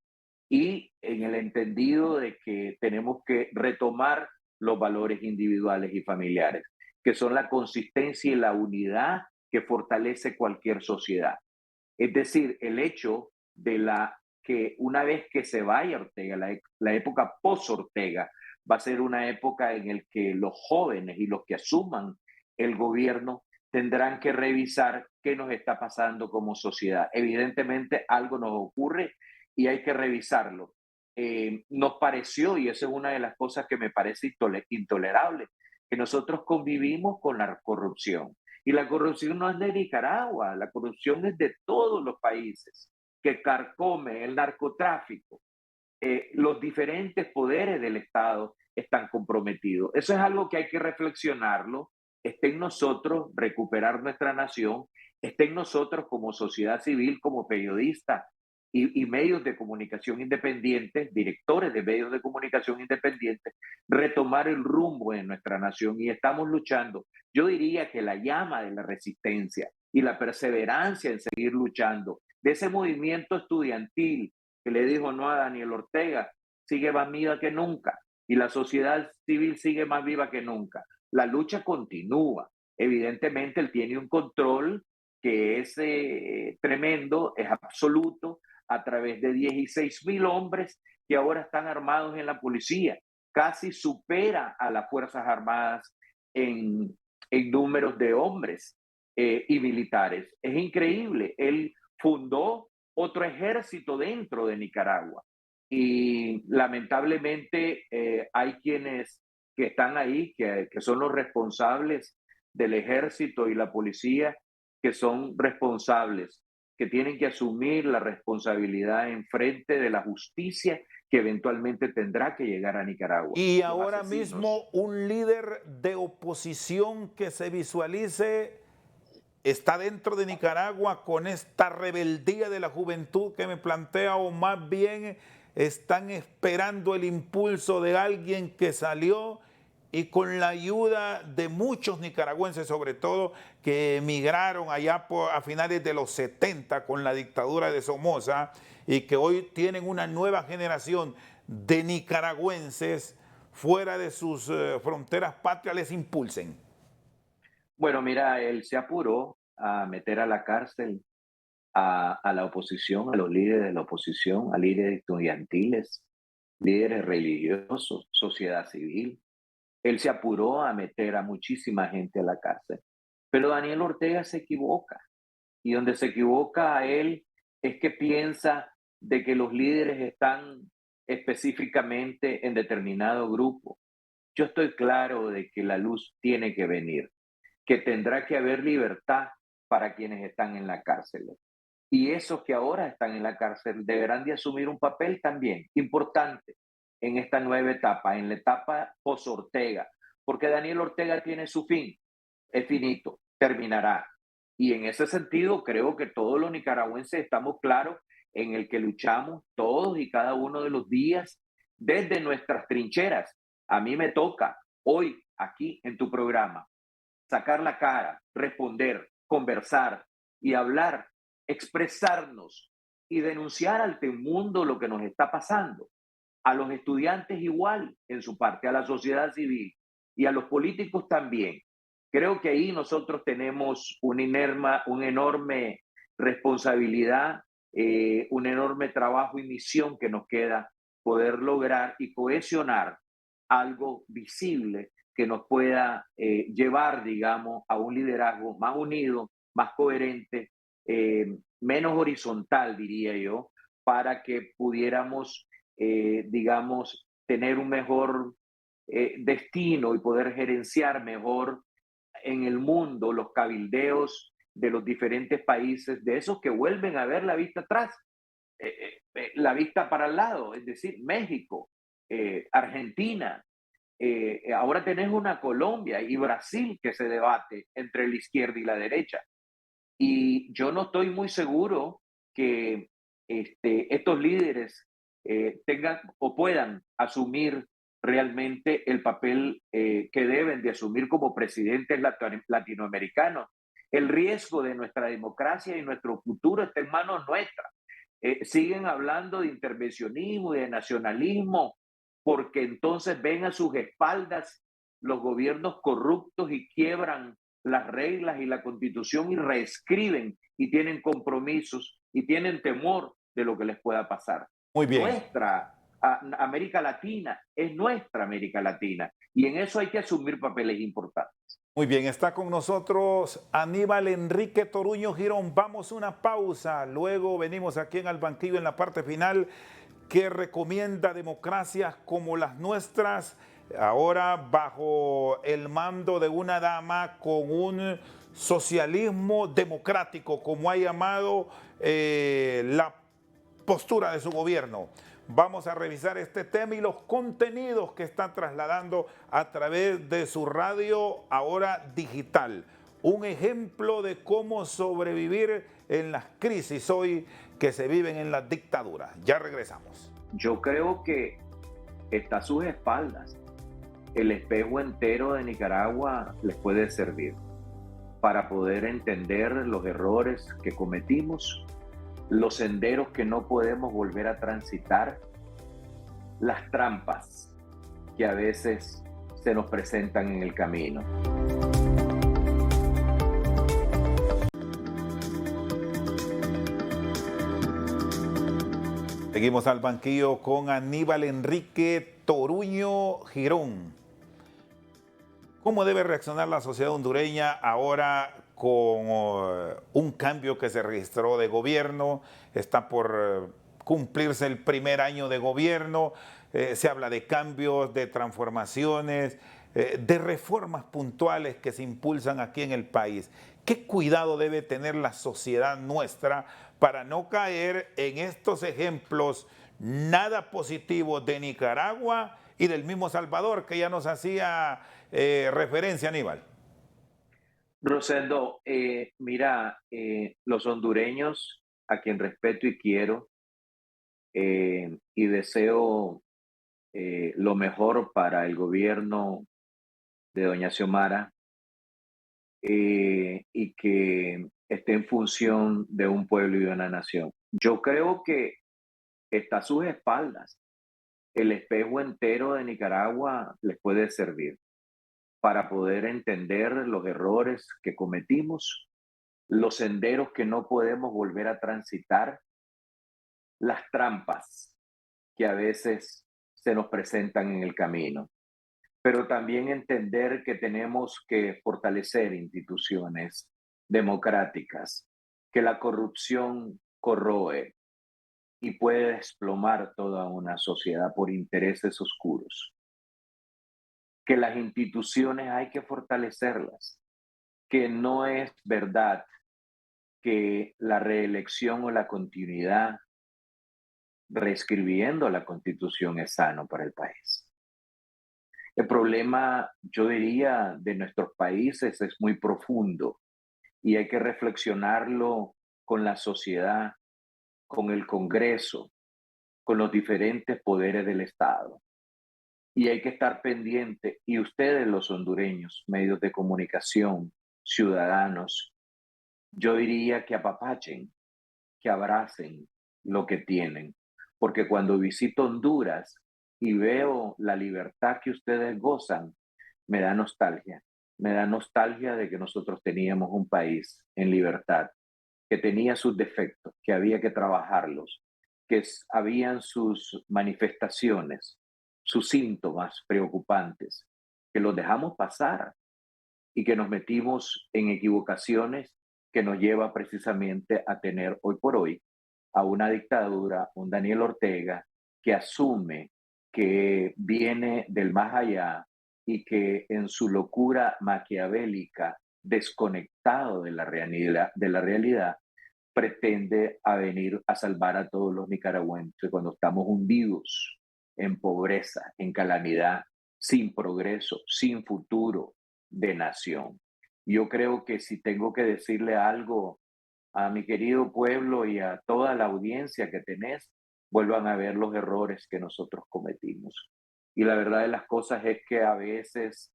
Y en el entendido de que tenemos que retomar los valores individuales y familiares, que son la consistencia y la unidad que fortalece cualquier sociedad. Es decir, el hecho de que una vez que se vaya Ortega, la época post-Ortega, va a ser una época en la que los jóvenes y los que asuman el gobierno tendrán que revisar qué nos está pasando como sociedad. Evidentemente algo nos ocurre y hay que revisarlo. Nos pareció, y esa es una de las cosas que me parece intolerable, que nosotros convivimos con la corrupción. Y la corrupción no es de Nicaragua, la corrupción es de todos los países, que carcome el narcotráfico. Los diferentes poderes del Estado están comprometidos. Eso es algo que hay que reflexionarlo. Está en nosotros recuperar nuestra nación, está en nosotros como sociedad civil, como periodistas, y medios de comunicación independientes, directores de medios de comunicación independientes, retomar el rumbo en nuestra nación y estamos luchando. Yo diría que la llama de la resistencia y la perseverancia en seguir luchando, de ese movimiento estudiantil que le dijo no a Daniel Ortega, sigue más viva que nunca y la sociedad civil sigue más viva que nunca. La lucha continúa. Evidentemente él tiene un control que es tremendo, es absoluto, a través de 16,000 hombres que ahora están armados en la policía. Casi supera a las Fuerzas Armadas en números de hombres y militares. Es increíble. Él fundó otro ejército dentro de Nicaragua. Y lamentablemente hay quienes que están ahí, que son los responsables del ejército y la policía, que son responsables, que tienen que asumir la responsabilidad en frente de la justicia que eventualmente tendrá que llegar a Nicaragua. Y ahora mismo un líder de oposición que se visualice está dentro de Nicaragua con esta rebeldía de la juventud que me plantea, o más bien están esperando el impulso de alguien que salió y con la ayuda de muchos nicaragüenses, sobre todo, que emigraron allá a finales de los 70 con la dictadura de Somoza y que hoy tienen una nueva generación de nicaragüenses fuera de sus fronteras patrias, les impulsen? Bueno, mira, él se apuró a meter a la cárcel a la oposición, a los líderes de la oposición, a líderes estudiantiles, líderes religiosos, sociedad civil. Él se apuró a meter a muchísima gente a la cárcel. Pero Daniel Ortega se equivoca. Y donde se equivoca a él es que piensa de que los líderes están específicamente en determinado grupo. Yo estoy claro de que la luz tiene que venir, que tendrá que haber libertad para quienes están en la cárcel. Y esos que ahora están en la cárcel deberán de asumir un papel también importante en esta nueva etapa, en la etapa post-Ortega, porque Daniel Ortega tiene su fin, es finito, terminará. Y en ese sentido creo que todos los nicaragüenses estamos claros en el que luchamos todos y cada uno de los días desde nuestras trincheras. A mí me toca hoy aquí en tu programa sacar la cara, responder, conversar y hablar, expresarnos y denunciar ante el mundo lo que nos está pasando. A los estudiantes igual en su parte, a la sociedad civil y a los políticos también. Creo que ahí nosotros tenemos una enorme responsabilidad, un enorme trabajo y misión que nos queda poder lograr y cohesionar algo visible que nos pueda llevar, digamos, a un liderazgo más unido, más coherente, menos horizontal, diría yo, para que pudiéramos, digamos, tener un mejor destino y poder gerenciar mejor en el mundo los cabildeos de los diferentes países, de esos que vuelven a ver la vista atrás, la vista para el lado, es decir, México, Argentina. Ahora tenés una Colombia y Brasil que se debate entre la izquierda y la derecha. Y yo no estoy muy seguro que estos líderes tengan o puedan asumir realmente el papel que deben de asumir como presidentes latinoamericanos. El riesgo de nuestra democracia y nuestro futuro está en manos nuestras. Siguen hablando de intervencionismo y de nacionalismo, porque entonces ven a sus espaldas los gobiernos corruptos y quiebran las reglas y la constitución y reescriben y tienen compromisos y tienen temor de lo que les pueda pasar. Muy bien. Nuestra América Latina es nuestra América Latina y en eso hay que asumir papeles importantes. Muy bien, está con nosotros Aníbal Enrique Toruño Girón. Vamos a una pausa, luego venimos aquí en Al Banquillo en la parte final, que recomienda democracias como las nuestras, ahora bajo el mando de una dama con un socialismo democrático, como ha llamado la postura de su gobierno. Vamos a revisar este tema y los contenidos que está trasladando a través de su radio ahora digital. Un ejemplo de cómo sobrevivir en las crisis hoy que se viven en las dictaduras. Ya regresamos. Yo creo que está a sus espaldas. El espejo entero de Nicaragua les puede servir para poder entender los errores que cometimos, los senderos que no podemos volver a transitar, las trampas que a veces se nos presentan en el camino. Seguimos al banquillo con Aníbal Enrique Toruño Girón. ¿Cómo debe reaccionar la sociedad hondureña ahora con un cambio que se registró de gobierno? Está por cumplirse el primer año de gobierno. Se habla de cambios, de transformaciones, de reformas puntuales que se impulsan aquí en el país. ¿Qué cuidado debe tener la sociedad nuestra para no caer en estos ejemplos nada positivos de Nicaragua y del mismo Salvador, que ya nos hacía referencia, Aníbal? Rosendo, mira, los hondureños, a quien respeto y quiero, y deseo lo mejor para el gobierno de doña Xiomara, y que esté en función de un pueblo y de una nación. Yo creo que está a sus espaldas. El espejo entero de Nicaragua les puede servir para poder entender los errores que cometimos, los senderos que no podemos volver a transitar, las trampas que a veces se nos presentan en el camino, pero también entender que tenemos que fortalecer instituciones democráticas, que la corrupción corroe y puede desplomar toda una sociedad por intereses oscuros, que las instituciones hay que fortalecerlas, que no es verdad que la reelección o la continuidad reescribiendo la Constitución es sano para el país. El problema, yo diría, de nuestros países es muy profundo y hay que reflexionarlo con la sociedad, con el Congreso, con los diferentes poderes del Estado. Y hay que estar pendiente, y ustedes los hondureños, medios de comunicación, ciudadanos, yo diría que apapachen, que abracen lo que tienen, porque cuando visito Honduras y veo la libertad que ustedes gozan, me da nostalgia de que nosotros teníamos un país en libertad, que tenía sus defectos, que había que trabajarlos, que habían sus manifestaciones, sus síntomas preocupantes, que los dejamos pasar y que nos metimos en equivocaciones que nos lleva precisamente a tener hoy por hoy a una dictadura, un Daniel Ortega, que asume que viene del más allá y que en su locura maquiavélica, desconectado de la realidad, pretende a venir a salvar a todos los nicaragüenses cuando estamos hundidos en pobreza, en calamidad, sin progreso, sin futuro de nación. Yo creo que si tengo que decirle algo a mi querido pueblo y a toda la audiencia que tenés, vuelvan a ver los errores que nosotros cometimos. Y la verdad de las cosas es que a veces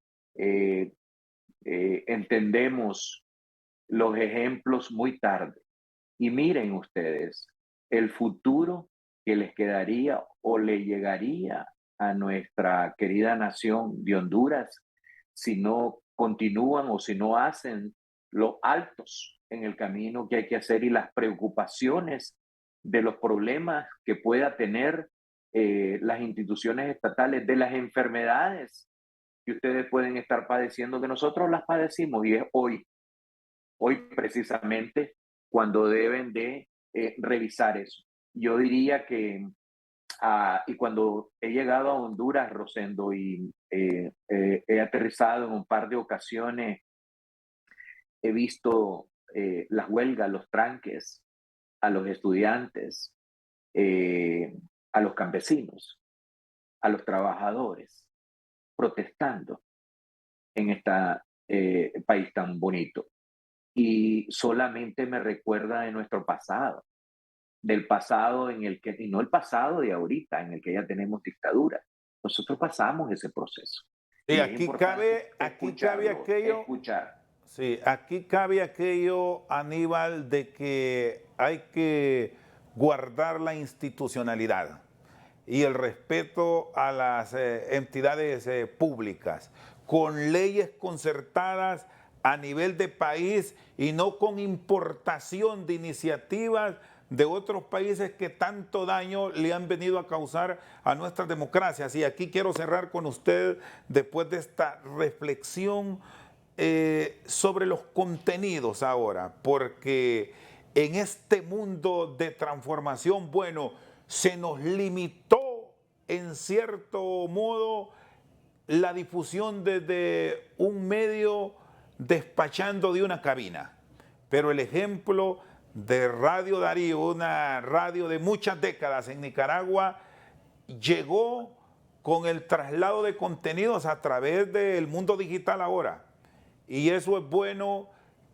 entendemos los ejemplos muy tarde. Y miren ustedes, el futuro que les quedaría o le llegaría a nuestra querida nación de Honduras si no continúan o si no hacen los altos en el camino que hay que hacer y las preocupaciones de los problemas que pueda tener las instituciones estatales, de las enfermedades que ustedes pueden estar padeciendo, que nosotros las padecimos, y es hoy precisamente cuando deben de revisar eso. Yo diría que, y cuando he llegado a Honduras, Rosendo, y he aterrizado en un par de ocasiones, he visto las huelgas, los tranques a los estudiantes, a los campesinos, a los trabajadores, protestando en este país tan bonito. Y solamente me recuerda de nuestro pasado, del pasado en el que, y no el pasado de ahorita, en el que ya tenemos dictadura. Nosotros pasamos ese proceso. Y aquí cabe aquello. Escuchar. Sí, aquí cabe aquello, Aníbal, de que hay que guardar la institucionalidad y el respeto a las entidades públicas, con leyes concertadas a nivel de país y no con importación de iniciativas de otros países que tanto daño le han venido a causar a nuestras democracias. Y aquí quiero cerrar con usted, después de esta reflexión sobre los contenidos ahora, porque en este mundo de transformación, bueno, se nos limitó en cierto modo la difusión desde un medio despachando de una cabina. Pero el ejemplo de Radio Darío, una radio de muchas décadas en Nicaragua, llegó con el traslado de contenidos a través del mundo digital ahora. Y eso es bueno,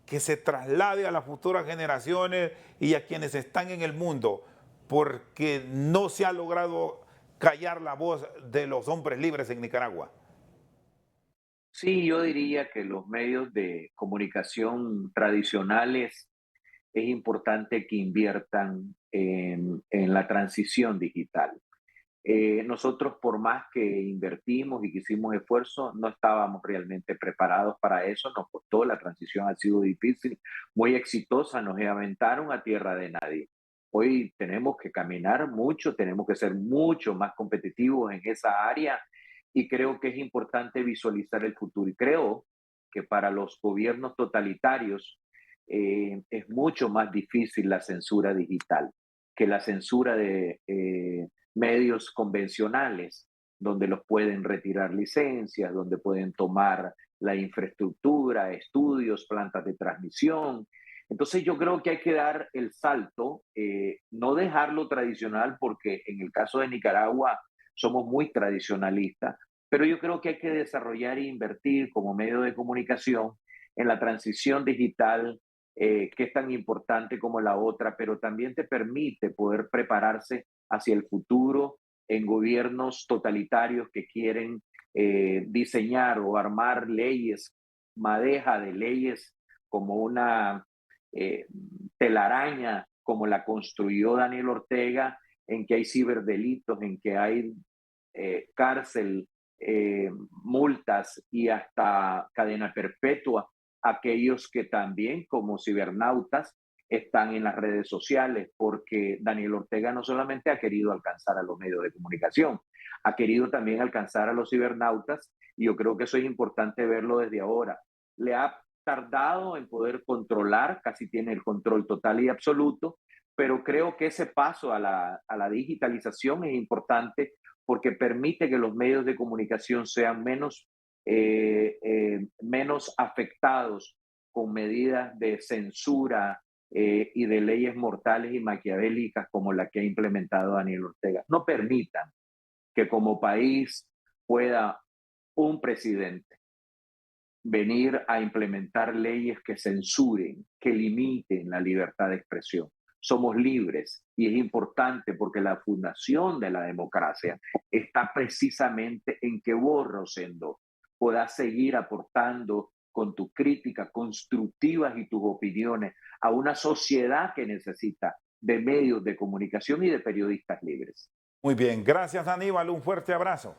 que se traslade a las futuras generaciones y a quienes están en el mundo, porque no se ha logrado callar la voz de los hombres libres en Nicaragua. Sí, yo diría que los medios de comunicación tradicionales es importante que inviertan en la transición digital. Nosotros, por más que invertimos y que hicimos esfuerzo, no estábamos realmente preparados para eso, nos costó, la transición ha sido difícil, muy exitosa, nos aventaron a tierra de nadie. Hoy tenemos que caminar mucho, tenemos que ser mucho más competitivos en esa área y creo que es importante visualizar el futuro. Y creo que para los gobiernos totalitarios es mucho más difícil la censura digital que la censura de medios convencionales, donde los pueden retirar licencias, donde pueden tomar la infraestructura, estudios, plantas de transmisión. Entonces yo creo que hay que dar el salto, no dejarlo tradicional, porque en el caso de Nicaragua somos muy tradicionalistas, pero yo creo que hay que desarrollar e invertir como medio de comunicación en la transición digital, que es tan importante como la otra, pero también te permite poder prepararse hacia el futuro en gobiernos totalitarios que quieren diseñar o armar leyes, madeja de leyes como una telaraña, como la construyó Daniel Ortega, en que hay ciberdelitos, en que hay cárcel, multas y hasta cadena perpetua, aquellos que también como cibernautas están en las redes sociales, porque Daniel Ortega no solamente ha querido alcanzar a los medios de comunicación, ha querido también alcanzar a los cibernautas, y yo creo que eso es importante verlo desde ahora. Le ha tardado en poder controlar, casi tiene el control total y absoluto, pero creo que ese paso a la digitalización es importante porque permite que los medios de comunicación sean menos afectados con medidas de censura y de leyes mortales y maquiavélicas como la que ha implementado Daniel Ortega. No permitan que como país pueda un presidente venir a implementar leyes que censuren, que limiten la libertad de expresión. Somos libres y es importante porque la fundación de la democracia está precisamente en que vos, Rosendo, puedas seguir aportando con tu crítica constructivas y tus opiniones a una sociedad que necesita de medios de comunicación y de periodistas libres. Muy bien, gracias Aníbal, un fuerte abrazo.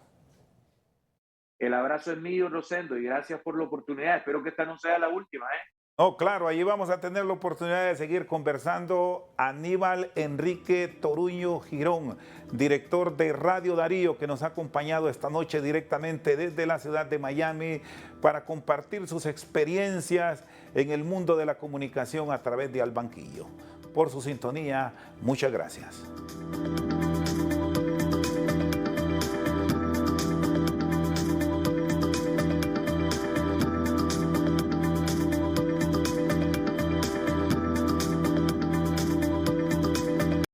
El abrazo es mío, Rosendo, y gracias por la oportunidad. Espero que esta no sea la última, ¿eh? No, claro, ahí vamos a tener la oportunidad de seguir conversando. Aníbal Enrique Toruño Girón, director de Radio Darío, que nos ha acompañado esta noche directamente desde la ciudad de Miami para compartir sus experiencias en el mundo de la comunicación a través de Al Banquillo. Por su sintonía, muchas gracias.